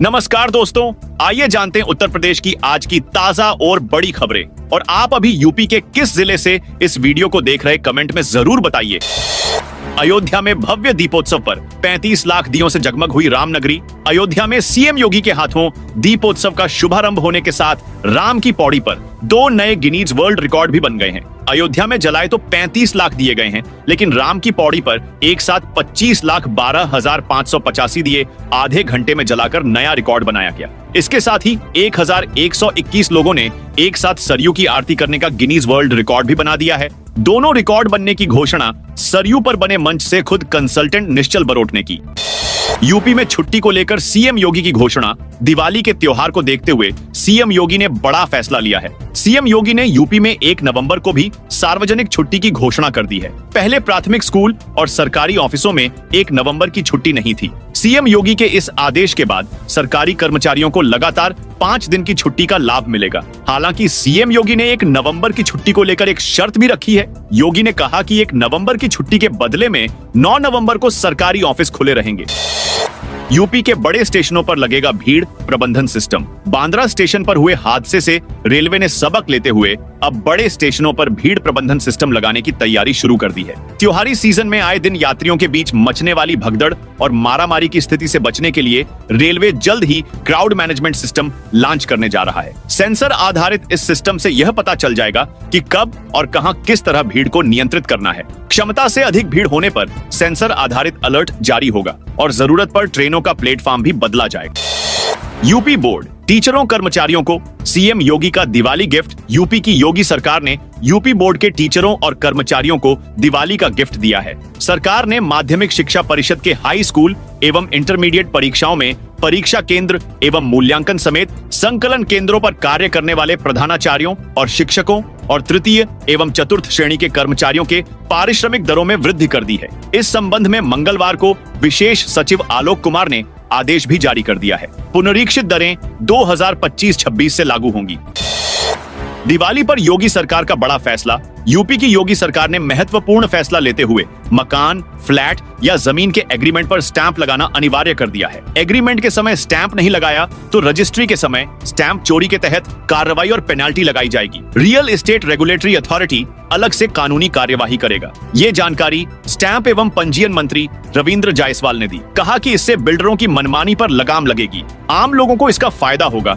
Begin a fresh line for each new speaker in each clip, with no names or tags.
नमस्कार दोस्तों, आइए जानते हैं उत्तर प्रदेश की आज की ताजा और बड़ी खबरें। और आप अभी यूपी के किस जिले से इस वीडियो को देख रहे, कमेंट में जरूर बताइए। अयोध्या में भव्य दीपोत्सव पर 35 लाख दियों से जगमग हुई रामनगरी। अयोध्या में सीएम योगी के हाथों दीपोत्सव का शुभारंभ होने के साथ राम की पौड़ी पर 2 नए गिनीज वर्ल्ड रिकॉर्ड भी बन गए हैं। अयोध्या में जलाए तो 35 लाख दिए गए हैं, लेकिन राम की पौड़ी पर एक साथ 25,12,585 दिए आधे घंटे में जलाकर नया रिकॉर्ड बनाया गया। इसके साथ ही 1,121 लोगों ने एक साथ सरयू की आरती करने का गिनीज वर्ल्ड रिकॉर्ड भी बना दिया है। दोनों रिकॉर्ड बनने की घोषणा सरयू पर बने मंच से खुद कंसल्टेंट निश्चल बरोट ने की। यूपी में छुट्टी को लेकर सीएम योगी की घोषणा। दिवाली के त्योहार को देखते हुए सीएम योगी ने बड़ा फैसला लिया है। सीएम योगी ने यूपी में 1 नवंबर को भी सार्वजनिक छुट्टी की घोषणा कर दी है। पहले प्राथमिक स्कूल और सरकारी ऑफिसों में 1 नवंबर की छुट्टी नहीं थी। सीएम योगी के इस आदेश के बाद सरकारी कर्मचारियों को लगातार 5 दिन की छुट्टी का लाभ मिलेगा। हालांकि सीएम योगी ने 1 नवंबर की छुट्टी को लेकर एक शर्त भी रखी है। योगी ने कहा कि 1 नवंबर की छुट्टी के बदले में 9 नवंबर को सरकारी ऑफिस खुले रहेंगे। यूपी के बड़े स्टेशनों पर लगेगा भीड़ प्रबंधन सिस्टम। बांद्रा स्टेशन पर हुए हादसे से रेलवे ने सबक लेते हुए अब बड़े स्टेशनों पर भीड़ प्रबंधन सिस्टम लगाने की तैयारी शुरू कर दी है। त्योहारी सीजन में आए दिन यात्रियों के बीच मचने वाली भगदड़ और मारामारी की स्थिति से बचने के लिए रेलवे जल्द ही क्राउड मैनेजमेंट सिस्टम लॉन्च करने जा रहा है। सेंसर आधारित इस सिस्टम से यह पता चल जाएगा कि कब और कहां किस तरह भीड़ को नियंत्रित करना है। क्षमता से अधिक भीड़ होने पर सेंसर आधारित अलर्ट जारी होगा और जरूरत पर ट्रेनों का प्लेटफॉर्म भी बदला जाएगा। यूपी बोर्ड टीचरों कर्मचारियों को सीएम योगी का दिवाली गिफ्ट। यूपी की योगी सरकार ने यूपी बोर्ड के टीचरों और कर्मचारियों को दिवाली का गिफ्ट दिया है। सरकार ने माध्यमिक शिक्षा परिषद के हाई स्कूल एवं इंटरमीडिएट परीक्षाओं में परीक्षा केंद्र एवं मूल्यांकन समेत संकलन केंद्रों पर कार्य करने वाले प्रधानाचार्यों और शिक्षकों और तृतीय एवं चतुर्थ श्रेणी के कर्मचारियों के पारिश्रमिक दरों में वृद्धि कर दी है। इस संबंध में मंगलवार को विशेष सचिव आलोक कुमार ने आदेश भी जारी कर दिया है। पुनरीक्षित दरें 2025-26 से लागू होंगी। दिवाली पर योगी सरकार का बड़ा फैसला। यूपी की योगी सरकार ने महत्वपूर्ण फैसला लेते हुए मकान, फ्लैट या जमीन के एग्रीमेंट पर स्टैंप लगाना अनिवार्य कर दिया है। एग्रीमेंट के समय स्टैंप नहीं लगाया तो रजिस्ट्री के समय स्टैंप चोरी के तहत कार्रवाई और पेनाल्टी लगाई जाएगी। रियल एस्टेट रेगुलेटरी अथॉरिटी अलग से कानूनी कार्यवाही करेगा। ये जानकारी स्टैंप एवं पंजीयन मंत्री रविंद्र जायसवाल ने दी। कहा कि इससे बिल्डरों की मनमानी पर लगाम लगेगी, आम लोगों को इसका फायदा होगा।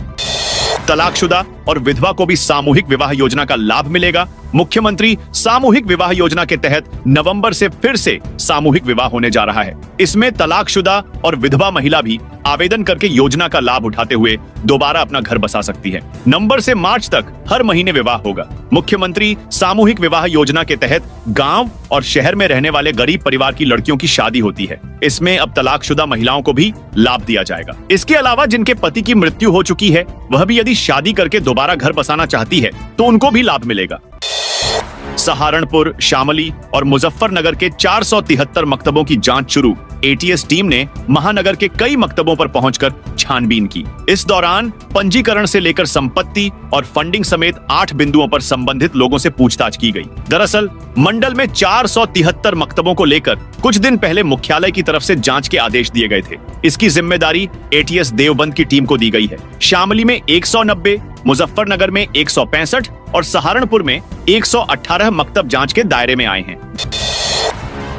तलाकशुदा और विधवा को भी सामूहिक विवाह योजना का लाभ मिलेगा। मुख्यमंत्री सामूहिक विवाह योजना के तहत नवंबर से फिर से सामूहिक विवाह होने जा रहा है। इसमें तलाकशुदा और विधवा महिला भी आवेदन करके योजना का लाभ उठाते हुए दोबारा अपना घर बसा सकती है। नवंबर से मार्च तक हर महीने विवाह होगा। मुख्यमंत्री सामूहिक विवाह योजना के तहत गांव और शहर में रहने वाले गरीब परिवार की लड़कियों की शादी होती है। इसमें अब तलाकशुदा महिलाओं को भी लाभ दिया जाएगा। इसके अलावा जिनके पति की मृत्यु हो चुकी है, वह भी यदि शादी करके दोबारा घर बसाना चाहती है तो उनको भी लाभ मिलेगा। सहारनपुर, शामली और मुजफ्फरनगर के 473 मकतबों की जांच शुरू। एटीएस टीम ने महानगर के कई मकतबों पर पहुंचकर छानबीन की। इस दौरान पंजीकरण से लेकर संपत्ति और फंडिंग समेत 8 बिंदुओं पर संबंधित लोगों से पूछताछ की गई। दरअसल मंडल में 473 मकतबों को लेकर कुछ दिन पहले मुख्यालय की तरफ से जांच के आदेश दिए गए थे। इसकी जिम्मेदारी एटीएस देवबंद की टीम को दी गई है। शामली में 190, मुजफ्फरनगर में 165 और सहारनपुर में 118 मकतब जांच के दायरे में आए हैं।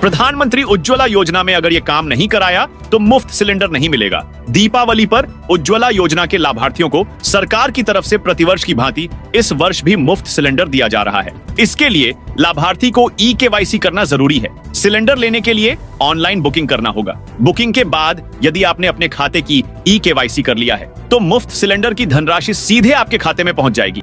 प्रधानमंत्री उज्ज्वला योजना में अगर ये काम नहीं कराया तो मुफ्त सिलेंडर नहीं मिलेगा। दीपावली पर उज्ज्वला योजना के लाभार्थियों को सरकार की तरफ से प्रतिवर्ष की भांति इस वर्ष भी मुफ्त सिलेंडर दिया जा रहा है। इसके लिए लाभार्थी को ई-केवाईसी करना जरूरी है। सिलेंडर लेने के लिए ऑनलाइन बुकिंग करना होगा। बुकिंग के बाद यदि आपने अपने खाते की ई-केवाईसी कर लिया है तो मुफ्त सिलेंडर की धनराशि सीधे आपके खाते में पहुंच जाएगी।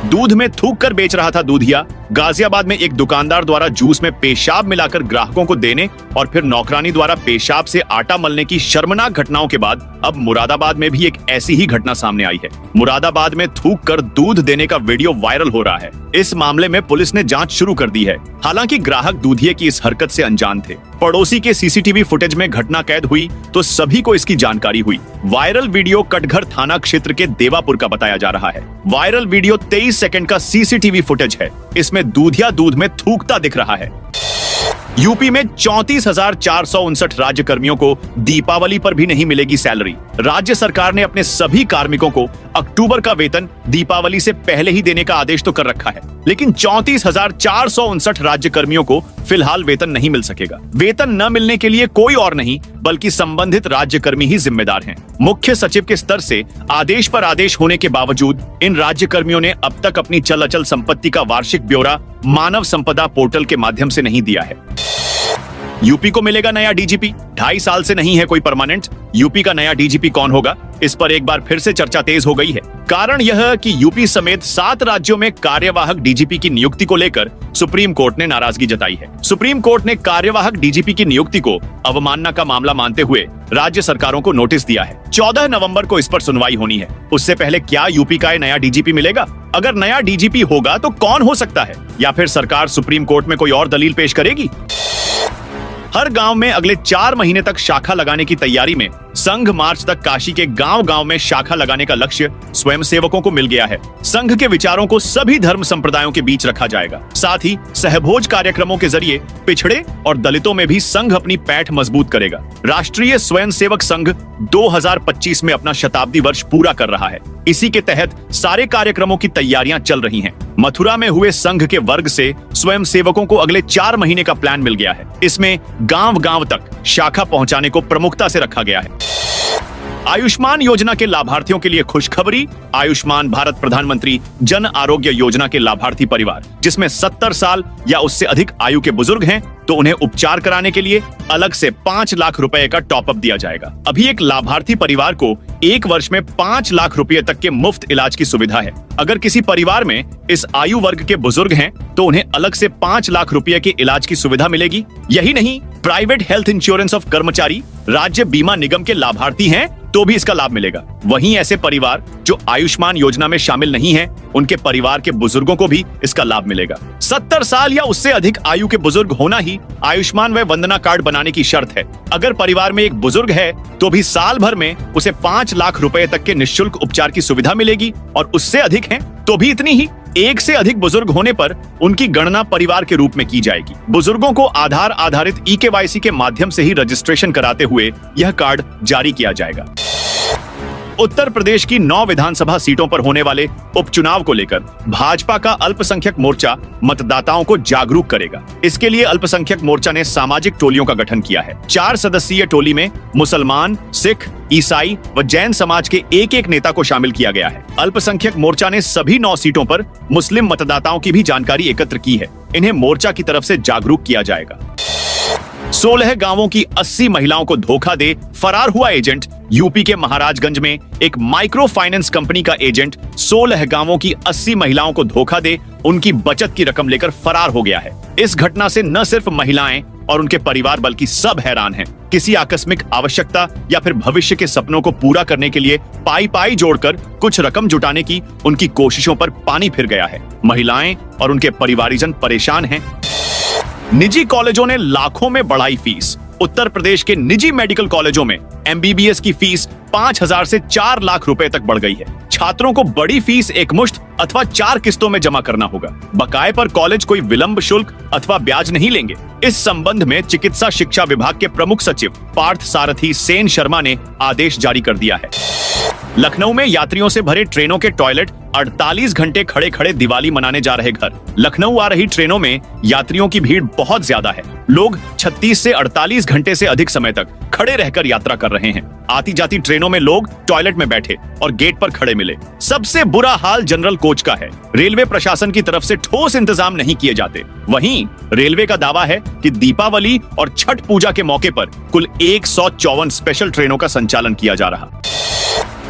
दूध में थूक कर बेच रहा था दूधिया। गाजियाबाद में एक दुकानदार द्वारा जूस में पेशाब मिलाकर ग्राहकों को देने और फिर नौकरानी द्वारा पेशाब से आटा मलने की शर्मनाक घटनाओं के बाद अब मुरादाबाद में भी एक ऐसी ही घटना सामने आई है। मुरादाबाद में थूक कर दूध देने का वीडियो वायरल हो रहा है। इस मामले में पुलिस ने जांच शुरू कर दी है। हालांकि ग्राहक दूधिये की इस हरकत से अनजान थे। पड़ोसी के सीसीटीवी फुटेज में घटना कैद हुई तो सभी को इसकी जानकारी हुई। वायरल वीडियो कटघर थाना क्षेत्र के देवापुर का बताया जा रहा है। वायरल वीडियो 23 सेकंड का सीसीटीवी फुटेज है। इसमें दूधिया दूध में थूकता दिख रहा है। यूपी में 34,459 राज्य कर्मियों को दीपावली पर भी नहीं मिलेगी सैलरी। राज्य सरकार ने अपने सभी कार्मिकों को अक्टूबर का वेतन दीपावली से पहले ही देने का आदेश तो कर रखा है, लेकिन 34,459 राज्य कर्मियों को फिलहाल वेतन नहीं मिल सकेगा। वेतन न मिलने के लिए कोई और नहीं बल्कि संबंधित राज्य कर्मी ही जिम्मेदार हैं। मुख्य सचिव के स्तर से आदेश पर आदेश होने के बावजूद इन राज्य कर्मियों ने अब तक अपनी चल अचल संपत्ति का वार्षिक ब्यौरा मानव संपदा पोर्टल के माध्यम से नहीं दिया है। यूपी को मिलेगा नया डीजीपी। 2.5 साल से नहीं है कोई परमानेंट। यूपी का नया डीजीपी कौन होगा, इस पर एक बार फिर से चर्चा तेज हो गई है। कारण यह कि यूपी समेत 7 राज्यों में कार्यवाहक डीजीपी की नियुक्ति को लेकर सुप्रीम कोर्ट ने नाराजगी जताई है। सुप्रीम कोर्ट ने कार्यवाहक डीजीपी की नियुक्ति को अवमानना का मामला मानते हुए राज्य सरकारों को नोटिस दिया है। 14 नवंबर को इस पर सुनवाई होनी है। उससे पहले क्या यूपी का नया डीजीपी मिलेगा? अगर नया डीजीपी होगा तो कौन हो सकता है, या फिर सरकार सुप्रीम कोर्ट में कोई और दलील पेश करेगी? हर गांव में अगले 4 महीने तक शाखा लगाने की तैयारी में संघ मार्च तक काशी के गांव-गांव में शाखा लगाने का लक्ष्य स्वयंसेवकों को मिल गया है। संघ के विचारों को सभी धर्म संप्रदायों के बीच रखा जाएगा। साथ ही सहभोज कार्यक्रमों के जरिए पिछड़े और दलितों में भी संघ अपनी पैठ मजबूत करेगा। राष्ट्रीय स्वयंसेवक संघ 2025 में अपना शताब्दी वर्ष पूरा कर रहा है। इसी के तहत सारे कार्यक्रमों की तैयारियां चल रही हैं। मथुरा में हुए संघ के वर्ग से स्वयंसेवकों को अगले 4 महीने का प्लान मिल गया है। इसमें गांव-गांव तक शाखा पहुंचाने को प्रमुखता से रखा गया है। आयुष्मान योजना के लाभार्थियों के लिए खुशखबरी। आयुष्मान भारत प्रधानमंत्री जन आरोग्य योजना के लाभार्थी परिवार जिसमें 70 साल या उससे अधिक आयु के बुजुर्ग हैं, तो उन्हें उपचार कराने के लिए अलग से 5 लाख रुपए का टॉप अप दिया जाएगा। अभी एक लाभार्थी परिवार को 1 वर्ष में 5 लाख रुपए तक के मुफ्त इलाज की सुविधा है। अगर किसी परिवार में इस आयु वर्ग के बुजुर्ग हैं, तो उन्हें अलग से 5 लाख रुपए के इलाज की सुविधा मिलेगी। यही नहीं, प्राइवेट हेल्थ इंश्योरेंस ऑफ कर्मचारी राज्य बीमा निगम के लाभार्थी हैं तो भी इसका लाभ मिलेगा। वहीं ऐसे परिवार जो आयुष्मान योजना में शामिल नहीं हैं, उनके परिवार के बुजुर्गों को भी इसका लाभ मिलेगा। 70 साल या उससे अधिक आयु के बुजुर्ग होना ही आयुष्मान व वंदना कार्ड बनाने की शर्त है। अगर परिवार में एक बुजुर्ग है तो भी साल भर में उसे 5 लाख रुपए तक के निःशुल्क उपचार की सुविधा मिलेगी, और उससे अधिक है तो भी इतनी ही। 1 से अधिक बुजुर्ग होने पर उनकी गणना परिवार के रूप में की जाएगी। बुजुर्गों को आधार आधारित ई-केवाईसी के माध्यम से ही रजिस्ट्रेशन कराते हुए यह कार्ड जारी किया जाएगा। उत्तर प्रदेश की 9 विधानसभा सीटों पर होने वाले उपचुनाव को लेकर भाजपा का अल्पसंख्यक मोर्चा मतदाताओं को जागरूक करेगा। इसके लिए अल्पसंख्यक मोर्चा ने सामाजिक टोलियों का गठन किया है। 4 सदस्यीय टोली में मुसलमान, सिख, ईसाई व जैन समाज के एक नेता को शामिल किया गया है। अल्पसंख्यक मोर्चा ने सभी 9 सीटों पर मुस्लिम मतदाताओं की भी जानकारी एकत्र की है। इन्हें मोर्चा की तरफ से जागरूक किया जाएगा। 16 गांवों की 80 महिलाओं को धोखा दे फरार हुआ एजेंट। यूपी के महाराजगंज में एक माइक्रो फाइनेंस कंपनी का एजेंट 16 गांवों की 80 महिलाओं को धोखा दे उनकी बचत की रकम लेकर फरार हो गया है। इस घटना से न सिर्फ महिलाएं और उनके परिवार बल्कि सब हैरान हैं। किसी आकस्मिक आवश्यकता या फिर भविष्य के सपनों को पूरा करने के लिए पाई जोड़कर कुछ रकम जुटाने की उनकी कोशिशों पर पानी फिर गया है। महिलाएं और उनके परिवारीजन परेशान हैं। निजी कॉलेजों ने लाखों में बढ़ाई फीस। उत्तर प्रदेश के निजी मेडिकल कॉलेजों में एमबीबीएस की फीस 5,000 से 4 लाख रुपए तक बढ़ गई है। छात्रों को बड़ी फीस एकमुश्त अथवा 4 किस्तों में जमा करना होगा। बकाये पर कॉलेज कोई विलंब शुल्क अथवा ब्याज नहीं लेंगे। इस संबंध में चिकित्सा शिक्षा विभाग के प्रमुख सचिव पार्थ सारथी सेन शर्मा ने आदेश जारी कर दिया है। लखनऊ में यात्रियों से भरे ट्रेनों के टॉयलेट 48 घंटे खड़े खड़े दिवाली मनाने जा रहे घर। लखनऊ आ रही ट्रेनों में यात्रियों की भीड़ बहुत ज्यादा है। लोग 36 से 48 घंटे से अधिक समय तक खड़े रहकर यात्रा कर रहे हैं। आती जाती ट्रेनों में लोग टॉयलेट में बैठे और गेट पर खड़े मिले। सबसे बुरा हाल जनरल कोच का है। रेलवे प्रशासन की तरफ से ठोस इंतजाम नहीं किए जाते। वहीं रेलवे का दावा है कि दीपावली और छठ पूजा के मौके पर कुल 154 स्पेशल ट्रेनों का संचालन किया जा रहा।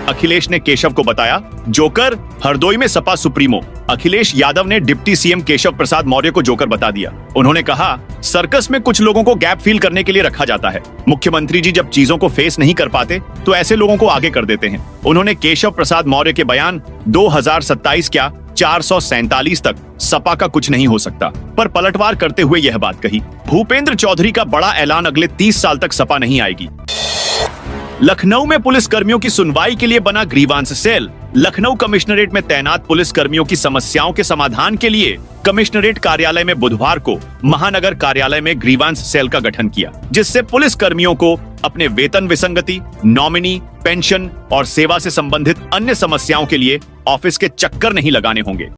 अखिलेश ने केशव को बताया जोकर। हरदोई में सपा सुप्रीमो अखिलेश यादव ने डिप्टी सीएम केशव प्रसाद मौर्य को जोकर बता दिया। उन्होंने कहा, सर्कस में कुछ लोगों को गैप फील करने के लिए रखा जाता है। मुख्यमंत्री जी जब चीजों को फेस नहीं कर पाते तो ऐसे लोगों को आगे कर देते हैं। उन्होंने केशव प्रसाद मौर्य के बयान 2027 क्या 447 तक सपा का कुछ नहीं हो सकता पर पलटवार करते हुए यह बात कही। भूपेंद्र चौधरी का बड़ा ऐलान, अगले 30 साल तक सपा नहीं आएगी। लखनऊ में पुलिस कर्मियों की सुनवाई के लिए बना ग्रीवांस सेल। लखनऊ कमिश्नरेट में तैनात पुलिस कर्मियों की समस्याओं के समाधान के लिए कमिश्नरेट कार्यालय में बुधवार को महानगर कार्यालय में ग्रीवांस सेल का गठन किया, जिससे पुलिस कर्मियों को अपने वेतन विसंगति, नॉमिनी, पेंशन और सेवा से संबंधित अन्य समस्याओं के लिए ऑफिस के चक्कर नहीं लगाने होंगे।